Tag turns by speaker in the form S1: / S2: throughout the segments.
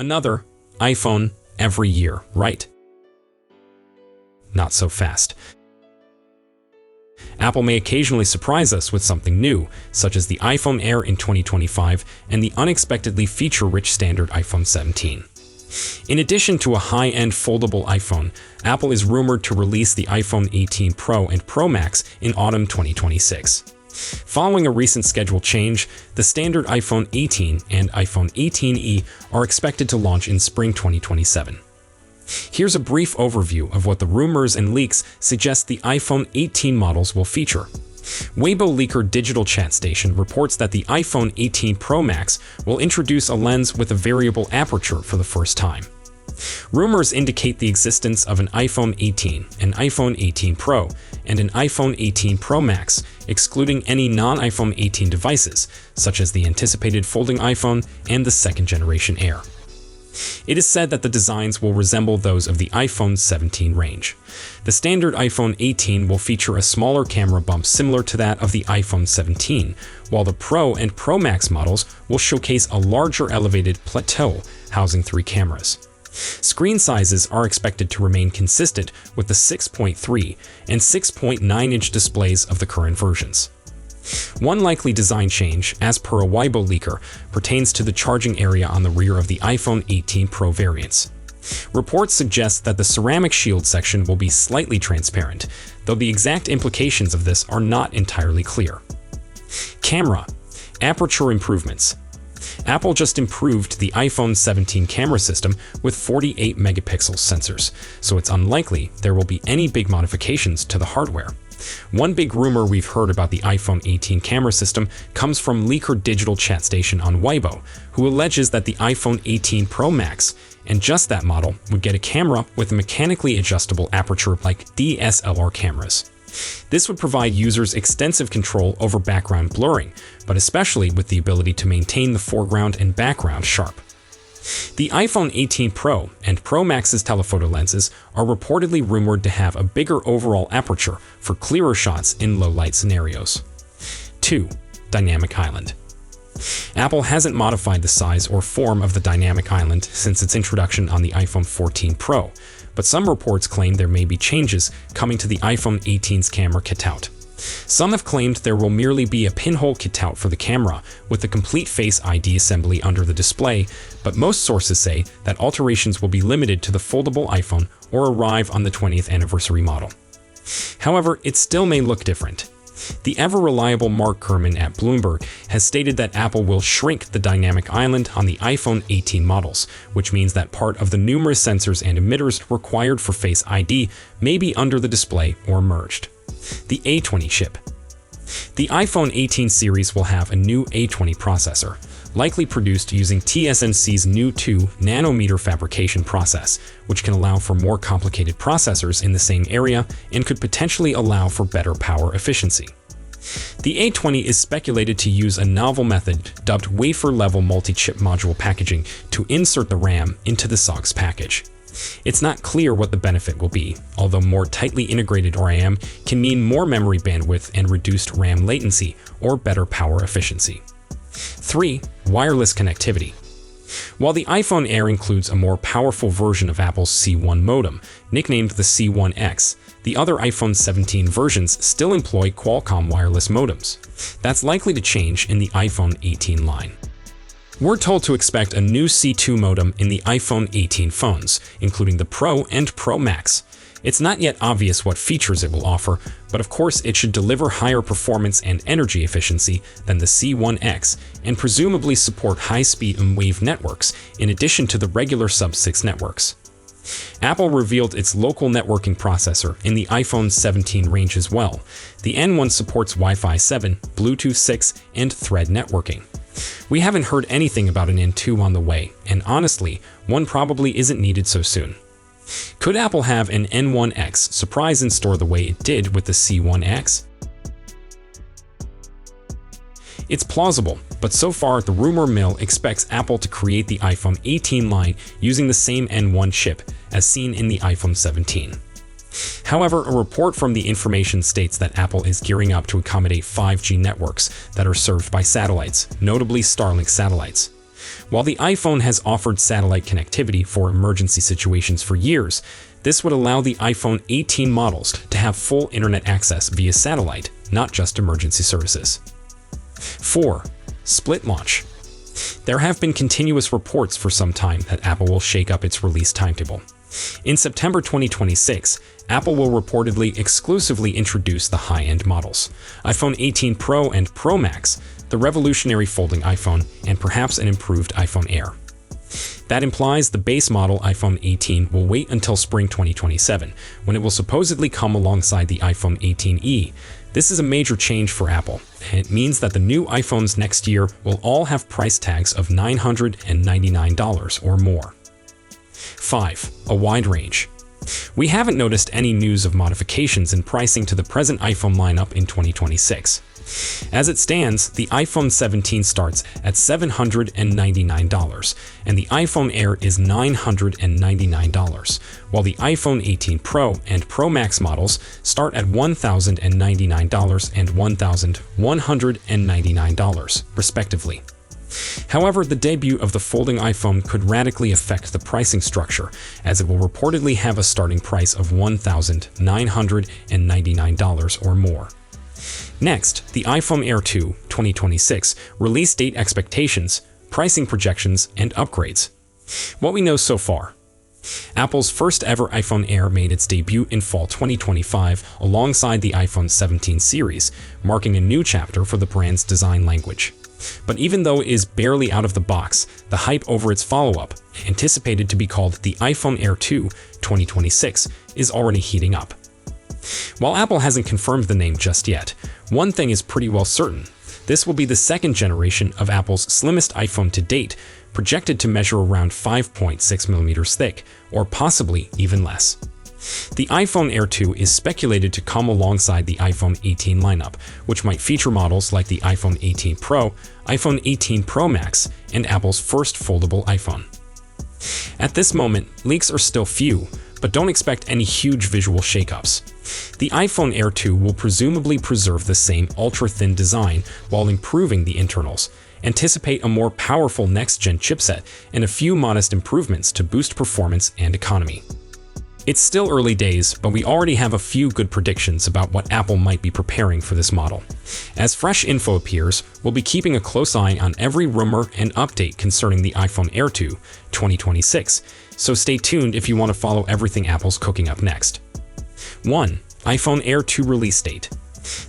S1: Another iPhone every year, right? Not so fast. Apple may occasionally surprise us with something new, such as the iPhone Air in 2025 and the unexpectedly feature-rich standard iPhone 17. In addition to a high-end foldable iPhone, Apple is rumored to release the iPhone 18 Pro and Pro Max in autumn 2026. Following a recent schedule change, the standard iPhone 18 and iPhone 18e are expected to launch in spring 2027. Here's a brief overview of what the rumors and leaks suggest the iPhone 18 models will feature. Weibo leaker Digital Chat Station reports that the iPhone 18 Pro Max will introduce a lens with a variable aperture for the first time. Rumors indicate the existence of an iPhone 18, an iPhone 18 Pro, and an iPhone 18 Pro Max, excluding any non-iPhone 18 devices, such as the anticipated folding iPhone and the second-generation Air. It is said that the designs will resemble those of the iPhone 17 range. The standard iPhone 18 will feature a smaller camera bump similar to that of the iPhone 17, while the Pro and Pro Max models will showcase a larger elevated plateau housing 3 cameras. Screen sizes are expected to remain consistent with the 6.3 and 6.9-inch displays of the current versions. One likely design change, as per a Weibo leaker, pertains to the charging area on the rear of the iPhone 18 Pro variants. Reports suggest that the ceramic shield section will be slightly transparent, though the exact implications of this are not entirely clear. Camera. Aperture improvements. Apple just improved the iPhone 17 camera system with 48 megapixel sensors, so it's unlikely there will be any big modifications to the hardware. One big rumor we've heard about the iPhone 18 camera system comes from leaker Digital Chat Station on Weibo, who alleges that the iPhone 18 Pro Max, and just that model, would get a camera with a mechanically adjustable aperture like DSLR cameras. This would provide users extensive control over background blurring, but especially with the ability to maintain the foreground and background sharp. The iPhone 18 Pro and Pro Max's telephoto lenses are reportedly rumored to have a bigger overall aperture for clearer shots in low-light scenarios. 2. Dynamic Island. Apple hasn't modified the size or form of the dynamic island since its introduction on the iPhone 14 Pro, but some reports claim there may be changes coming to the iPhone 18's camera cutout. Some have claimed there will merely be a pinhole cutout for the camera with a complete Face ID assembly under the display, but most sources say that alterations will be limited to the foldable iPhone or arrive on the 20th anniversary model. However, it still may look different. The ever-reliable Mark Gurman at Bloomberg has stated that Apple will shrink the dynamic island on the iPhone 18 models, which means that part of the numerous sensors and emitters required for Face ID may be under the display or merged. The A20 chip. The iPhone 18 series will have a new A20 processor, likely produced using TSNC's new 2-nanometer fabrication process, which can allow for more complicated processors in the same area and could potentially allow for better power efficiency. The A20 is speculated to use a novel method dubbed wafer-level multi-chip module packaging to insert the RAM into the SoCs package. It's not clear what the benefit will be, although more tightly integrated RAM can mean more memory bandwidth and reduced RAM latency or better power efficiency. 3. Wireless connectivity. While the iPhone Air includes a more powerful version of Apple's C1 modem, nicknamed the C1X, the other iPhone 17 versions still employ Qualcomm wireless modems. That's likely to change in the iPhone 18 line. We're told to expect a new C2 modem in the iPhone 18 phones, including the Pro and Pro Max. It's not yet obvious what features it will offer, but of course it should deliver higher performance and energy efficiency than the C1X and presumably support high-speed M-Wave networks in addition to the regular Sub-6 networks. Apple revealed its local networking processor in the iPhone 17 range as well. The N1 supports Wi-Fi 7, Bluetooth 6, and Thread networking. We haven't heard anything about an N2 on the way, and honestly, one probably isn't needed so soon. Could Apple have an N1X surprise in store the way it did with the C1X? It's plausible, but so far the rumor mill expects Apple to create the iPhone 18 line using the same N1 chip as seen in the iPhone 17. However, a report from The Information states that Apple is gearing up to accommodate 5G networks that are served by satellites, notably Starlink satellites. While the iPhone has offered satellite connectivity for emergency situations for years, this would allow the iPhone 18 models to have full internet access via satellite, not just emergency services. 4. Split launch. There have been continuous reports for some time that Apple will shake up its release timetable. In September 2026, Apple will reportedly exclusively introduce the high-end models, iPhone 18 Pro and Pro Max, the revolutionary folding iPhone, and perhaps an improved iPhone Air. That implies the base model iPhone 18 will wait until spring 2027, when it will supposedly come alongside the iPhone 18e. This is a major change for Apple, and it means that the new iPhones next year will all have price tags of $999 or more. 5. A wide range. We haven't noticed any news of modifications in pricing to the present iPhone lineup in 2026. As it stands, the iPhone 17 starts at $799, and the iPhone Air is $999, while the iPhone 18 Pro and Pro Max models start at $1,099 and $1,199, respectively. However, the debut of the folding iPhone could radically affect the pricing structure, as it will reportedly have a starting price of $1,999 or more. Next, the iPhone Air 2 2026 release date expectations, pricing projections, and upgrades. What we know so far. Apple's first ever iPhone Air made its debut in fall 2025 alongside the iPhone 17 series, marking a new chapter for the brand's design language. But even though it is barely out of the box, the hype over its follow-up, anticipated to be called the iPhone Air 2 2026, is already heating up. While Apple hasn't confirmed the name just yet, one thing is pretty well certain. This will be the second generation of Apple's slimmest iPhone to date, projected to measure around 5.6mm thick, or possibly even less. The iPhone Air 2 is speculated to come alongside the iPhone 18 lineup, which might feature models like the iPhone 18 Pro, iPhone 18 Pro Max, and Apple's first foldable iPhone. At this moment, leaks are still few, but don't expect any huge visual shakeups. The iPhone Air 2 will presumably preserve the same ultra-thin design while improving the internals. Anticipate a more powerful next-gen chipset and a few modest improvements to boost performance and economy. It's still early days, but we already have a few good predictions about what Apple might be preparing for this model. As fresh info appears, we'll be keeping a close eye on every rumor and update concerning the iPhone Air 2 2026, so stay tuned if you want to follow everything Apple's cooking up next. 1. iPhone Air 2 release date.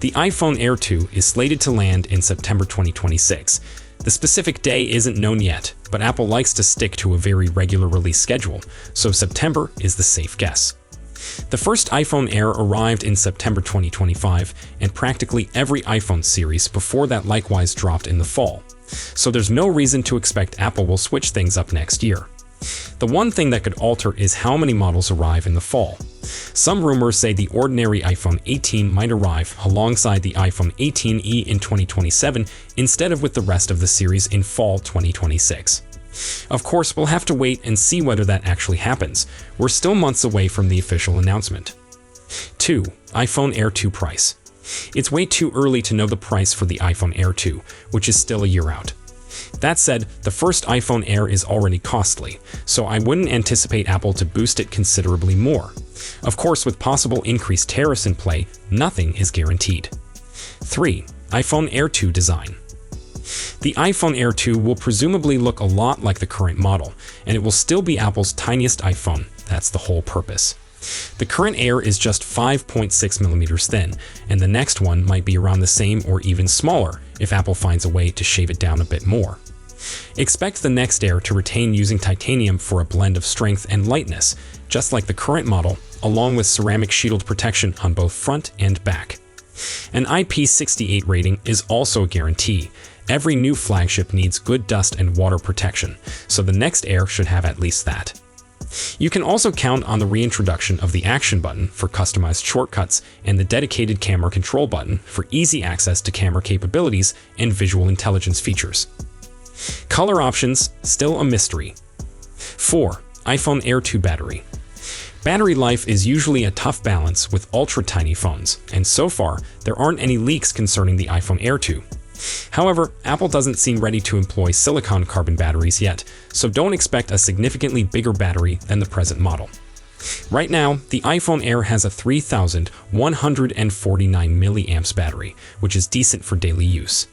S1: The iPhone Air 2 is slated to land in September 2026. The specific day isn't known yet, but Apple likes to stick to a very regular release schedule, so September is the safe guess. The first iPhone Air arrived in September 2025, and practically every iPhone series before that likewise dropped in the fall, so there's no reason to expect Apple will switch things up next year. The one thing that could alter is how many models arrive in the fall. Some rumors say the ordinary iPhone 18 might arrive alongside the iPhone 18e in 2027 instead of with the rest of the series in fall 2026. Of course, we'll have to wait and see whether that actually happens. We're still months away from the official announcement. 2. iPhone Air 2 price. It's way too early to know the price for the iPhone Air 2, which is still a year out. That said, the first iPhone Air is already costly, so I wouldn't anticipate Apple to boost it considerably more. Of course, with possible increased tariffs in play, nothing is guaranteed. 3. iPhone Air 2 design. The iPhone Air 2 will presumably look a lot like the current model, and it will still be Apple's tiniest iPhone. That's the whole purpose. The current Air is just 5.6mm thin, and the next one might be around the same or even smaller if Apple finds a way to shave it down a bit more. Expect the next Air to retain using titanium for a blend of strength and lightness, just like the current model, along with ceramic shielded protection on both front and back. An IP68 rating is also a guarantee. Every new flagship needs good dust and water protection, so the next Air should have at least that. You can also count on the reintroduction of the action button for customized shortcuts and the dedicated camera control button for easy access to camera capabilities and visual intelligence features. Color options, still a mystery. 4. iPhone Air 2 battery. Battery life is usually a tough balance with ultra-tiny phones, and so far, there aren't any leaks concerning the iPhone Air 2. However, Apple doesn't seem ready to employ silicon carbon batteries yet, so don't expect a significantly bigger battery than the present model. Right now, the iPhone Air has a 3,149 mAh battery, which is decent for daily use.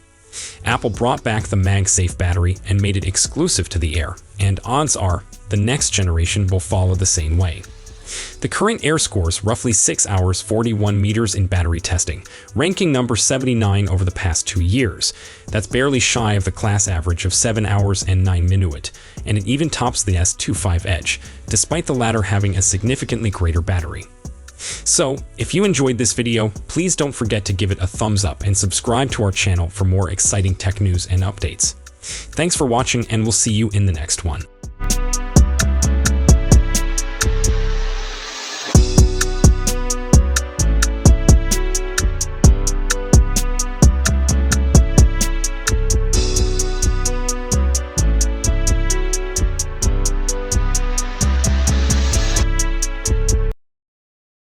S1: Apple brought back the MagSafe battery and made it exclusive to the Air, and odds are the next generation will follow the same way. The current Air scores roughly 6 hours 41 meters in battery testing, ranking number 79 over the past 2 years. That's barely shy of the class average of 7 hours and 9 minutes, and it even tops the S25 Edge, despite the latter having a significantly greater battery. So, if you enjoyed this video, please don't forget to give it a thumbs up and subscribe to our channel for more exciting tech news and updates. Thanks for watching, and we'll see you in the next one.